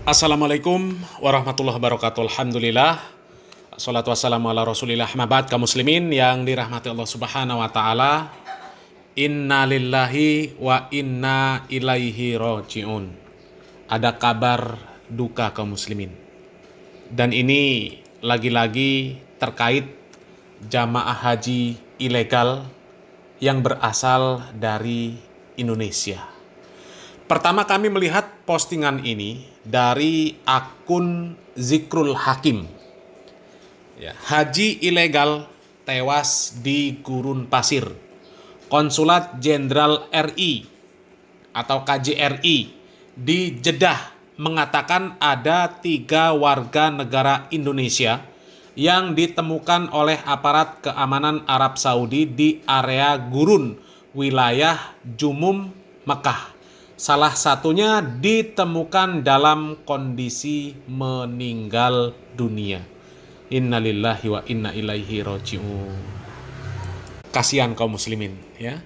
Assalamualaikum warahmatullahi wabarakatuh. Alhamdulillah. Assalatu wassalamu ala rasulillah. Mahbad kaum muslimin yang dirahmati Allah subhanahu wa ta'ala. Inna lillahi wa inna ilaihi roji'un. Ada kabar duka kaum muslimin. Dan ini lagi-lagi terkait jamaah haji ilegal yang berasal dari Indonesia. Pertama kami melihat postingan ini dari akun Zikrul Hakim. Haji ilegal tewas di gurun pasir. Konsulat Jenderal RI atau KJRI di Jeddah mengatakan ada 3 warga negara Indonesia yang ditemukan oleh aparat keamanan Arab Saudi di area gurun wilayah Jumum, Mekah. Salah satunya ditemukan dalam kondisi meninggal dunia. Innalillahi wa inna ilaihi roji'un. Kasihan kaum muslimin ya.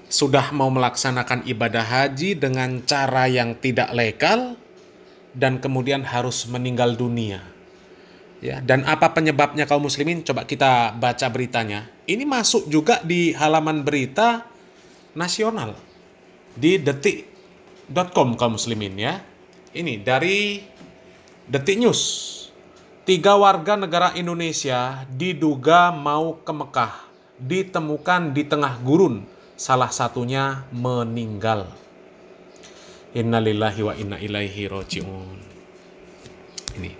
Sudah mau melaksanakan ibadah haji dengan cara yang tidak legal dan kemudian harus meninggal dunia. Ya, dan apa penyebabnya kaum muslimin? Coba kita baca beritanya. Ini masuk juga di halaman berita nasional di detik.com kaum muslimin ya. Ini dari Detik News. 3 warga negara Indonesia diduga mau ke Mekah ditemukan di tengah gurun, salah satunya meninggal. Innalillahi wa inna ilaihi roji'un. Ini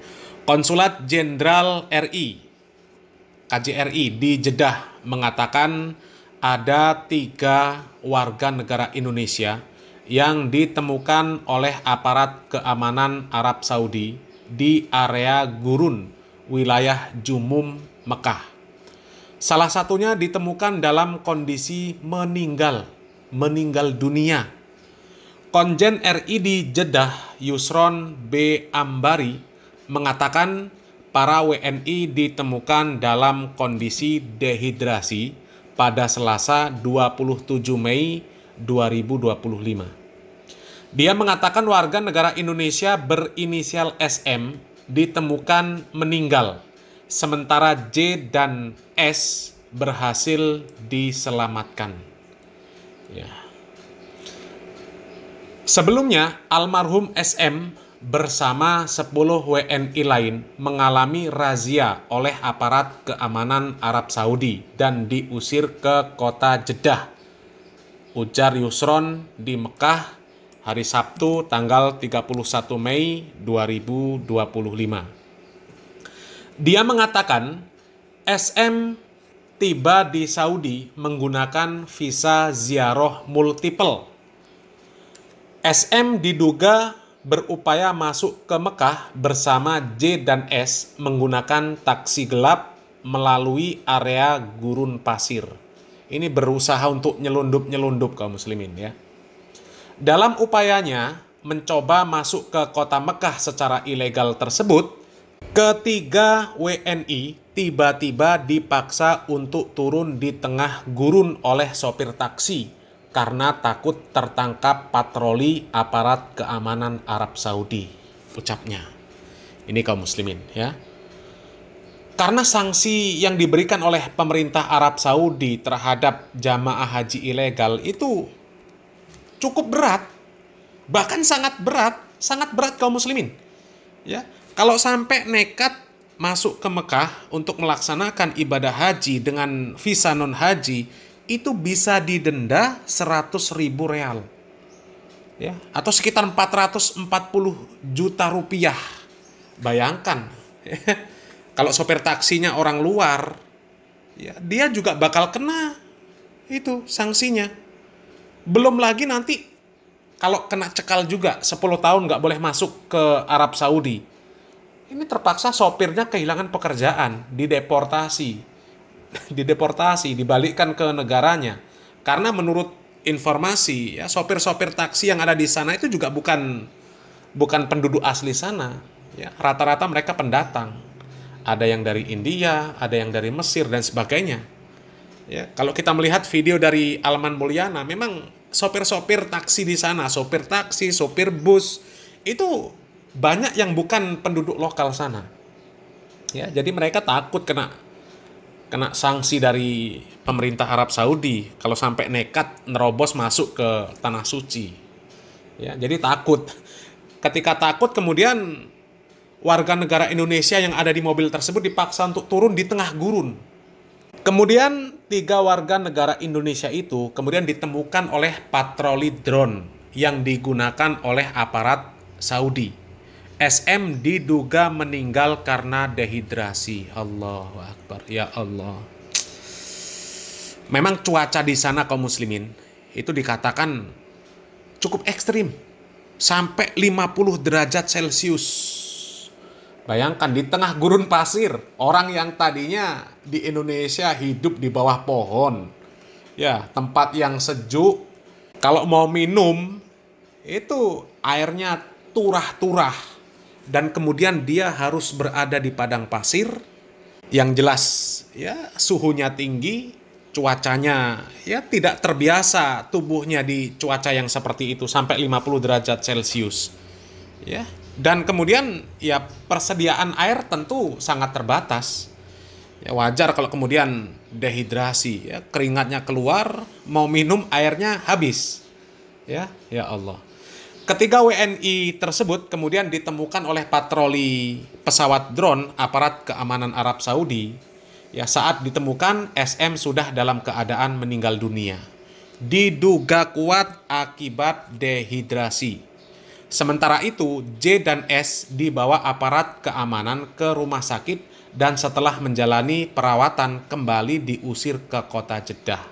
Konsulat Jenderal RI KJRI di Jeddah mengatakan ada 3 warga negara Indonesia yang ditemukan oleh aparat keamanan Arab Saudi di area gurun wilayah Jumum, Mekah. Salah satunya ditemukan dalam kondisi meninggal dunia. Konjen RI di Jeddah, Yusron B. Ambari, mengatakan para WNI ditemukan dalam kondisi dehidrasi pada Selasa 27 Mei 2025. Dia mengatakan warga negara Indonesia berinisial SM ditemukan meninggal, sementara J dan S berhasil diselamatkan. Ya. Sebelumnya, almarhum SM bersama 10 WNI lain mengalami razia oleh aparat keamanan Arab Saudi dan diusir ke kota Jeddah, ujar Yusron di Mekah hari Sabtu tanggal 31 Mei 2025. Dia mengatakan SM tiba di Saudi menggunakan visa ziarah multiple. SM diduga berupaya masuk ke Mekah bersama J dan S menggunakan taksi gelap melalui area gurun pasir. Ini berusaha untuk nyelundup kaum muslimin ya. Dalam upayanya mencoba masuk ke kota Mekah secara ilegal tersebut, ketiga WNI tiba-tiba dipaksa untuk turun di tengah gurun oleh sopir taksi karena takut tertangkap patroli aparat keamanan Arab Saudi, ucapnya. Ini kaum muslimin ya. Karena sanksi yang diberikan oleh pemerintah Arab Saudi terhadap jamaah haji ilegal itu cukup berat, bahkan sangat berat kaum muslimin. Ya, kalau sampai nekat masuk ke Mekah untuk melaksanakan ibadah haji dengan visa non haji, itu bisa didenda 100.000 real. Ya, atau sekitar 440 juta rupiah. Bayangkan. Kalau sopir taksinya orang luar, ya, dia juga bakal kena itu sanksinya. Belum lagi nanti kalau kena cekal juga 10 tahun nggak boleh masuk ke Arab Saudi. Ini terpaksa sopirnya kehilangan pekerjaan, dideportasi, dibalikkan ke negaranya. Karena menurut informasi ya, sopir-sopir taksi yang ada di sana itu juga bukan penduduk asli sana. Ya, rata-rata mereka pendatang. Ada yang dari India, ada yang dari Mesir dan sebagainya. Ya, kalau kita melihat video dari Alman Mulyana, memang sopir-sopir taksi di sana, sopir taksi, sopir bus, itu banyak yang bukan penduduk lokal sana. Ya, jadi mereka takut kena sanksi dari pemerintah Arab Saudi kalau sampai nekat nerobos masuk ke tanah suci. Ya, jadi takut. Ketika takut, kemudian warga negara Indonesia yang ada di mobil tersebut dipaksa untuk turun di tengah gurun. Kemudian 3 warga negara Indonesia itu kemudian ditemukan oleh patroli drone yang digunakan oleh aparat Saudi. SM diduga meninggal karena dehidrasi. Allahu Akbar, ya Allah. Memang cuaca di sana kaum muslimin itu dikatakan cukup ekstrim. Sampai 50 derajat Celcius. Bayangkan di tengah gurun pasir, orang yang tadinya di Indonesia hidup di bawah pohon. Ya, tempat yang sejuk. Kalau mau minum, itu airnya turah-turah. Dan kemudian dia harus berada di padang pasir yang jelas ya suhunya tinggi, cuacanya ya tidak terbiasa tubuhnya di cuaca yang seperti itu sampai 50 derajat Celcius. Ya, dan kemudian ya persediaan air tentu sangat terbatas. Ya wajar kalau kemudian dehidrasi, ya keringatnya keluar, mau minum airnya habis. Ya Allah. Ketiga WNI tersebut kemudian ditemukan oleh patroli pesawat drone aparat keamanan Arab Saudi. Ya, saat ditemukan SM sudah dalam keadaan meninggal dunia. Diduga kuat akibat dehidrasi. Sementara itu, J dan S dibawa aparat keamanan ke rumah sakit dan setelah menjalani perawatan kembali diusir ke kota Jeddah.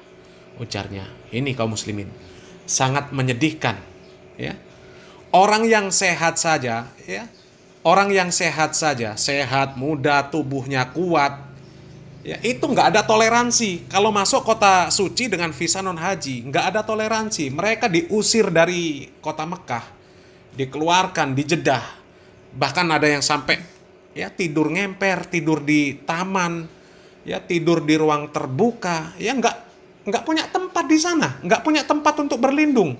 Ujarnya. Ini kaum muslimin. Sangat menyedihkan, ya. Orang yang sehat saja, ya, sehat, muda, tubuhnya kuat, ya itu nggak ada toleransi. Kalau masuk kota suci dengan visa non haji, nggak ada toleransi. Mereka diusir dari kota Mekah, dikeluarkan di Jeddah. Bahkan ada yang sampai ya tidur ngemper, tidur di taman, ya tidur di ruang terbuka, ya nggak punya tempat di sana, nggak punya tempat untuk berlindung.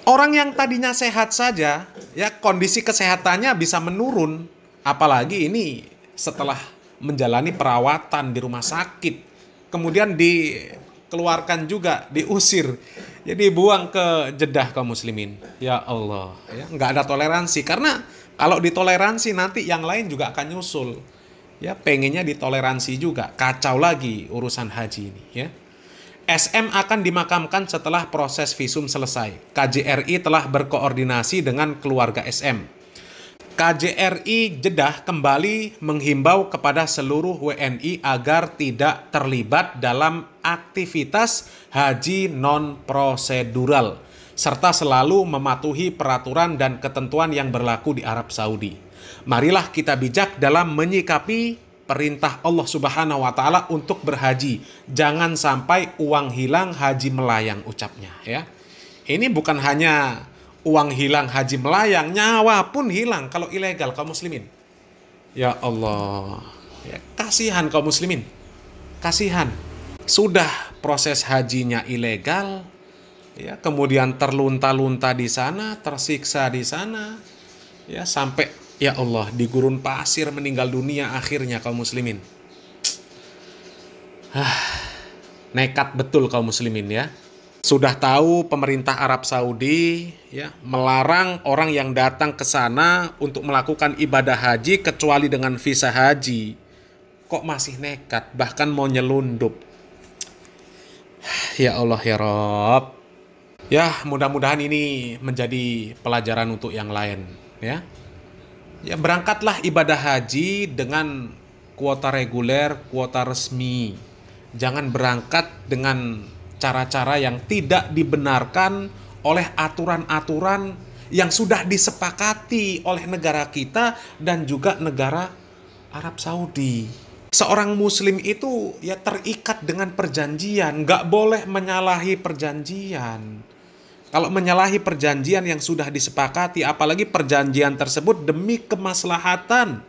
Orang yang tadinya sehat saja, ya kondisi kesehatannya bisa menurun. Apalagi ini setelah menjalani perawatan di rumah sakit. Kemudian dikeluarkan juga, diusir. Jadi dibuang ke Jeddah kaum muslimin. Ya Allah, ya, nggak ada toleransi. Karena kalau ditoleransi nanti yang lain juga akan nyusul. Ya pengennya ditoleransi juga. Kacau lagi urusan haji ini, ya. SM akan dimakamkan setelah proses visum selesai. KJRI telah berkoordinasi dengan keluarga SM. KJRI Jeddah kembali menghimbau kepada seluruh WNI agar tidak terlibat dalam aktivitas haji non-prosedural, serta selalu mematuhi peraturan dan ketentuan yang berlaku di Arab Saudi. Marilah kita bijak dalam menyikapi perintah Allah Subhanahu wa Ta'ala untuk berhaji. Jangan sampai uang hilang, haji melayang, ucapnya, ya. Ini bukan hanya uang hilang, haji melayang, nyawa pun hilang kalau ilegal kaum muslimin. Ya Allah, ya, kasihan kaum muslimin. Kasihan. Sudah proses hajinya ilegal, ya, kemudian terlunta-lunta di sana, tersiksa di sana, ya sampai ya Allah, di gurun pasir meninggal dunia akhirnya kaum muslimin. Nekat betul kaum muslimin, ya. Sudah tahu pemerintah Arab Saudi ya melarang orang yang datang ke sana untuk melakukan ibadah haji kecuali dengan visa haji. Kok masih nekat, bahkan mau nyelundup. Ya Allah ya Rabb. Ya, mudah-mudahan ini menjadi pelajaran untuk yang lain, ya. Ya, berangkatlah ibadah haji dengan kuota reguler, kuota resmi. Jangan berangkat dengan cara-cara yang tidak dibenarkan oleh aturan-aturan yang sudah disepakati oleh negara kita dan juga negara Arab Saudi. Seorang muslim itu ya terikat dengan perjanjian, nggak boleh menyalahi perjanjian. Kalau menyalahi perjanjian yang sudah disepakati, apalagi perjanjian tersebut demi kemaslahatan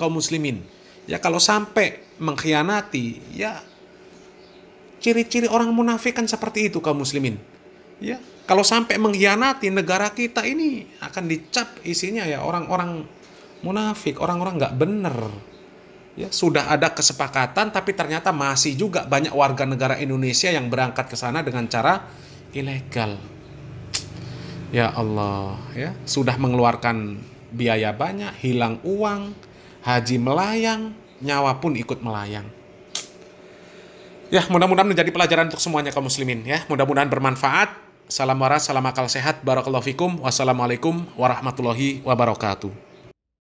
kaum muslimin. Ya kalau sampai mengkhianati, ya ciri-ciri orang munafik kan seperti itu kaum muslimin. Ya, kalau sampai mengkhianati negara kita ini akan dicap isinya ya orang-orang munafik, orang-orang nggak bener. Ya, sudah ada kesepakatan tapi ternyata masih juga banyak warga negara Indonesia yang berangkat ke sana dengan cara ilegal. Ya Allah, ya, sudah mengeluarkan biaya banyak, hilang uang, haji melayang, nyawa pun ikut melayang. Ya, mudah-mudahan menjadi pelajaran untuk semuanya kaum muslimin ya. Mudah-mudahan bermanfaat. Salam waras, salam akal sehat. Barakallahu fikum. Wassalamualaikum warahmatullahi wabarakatuh.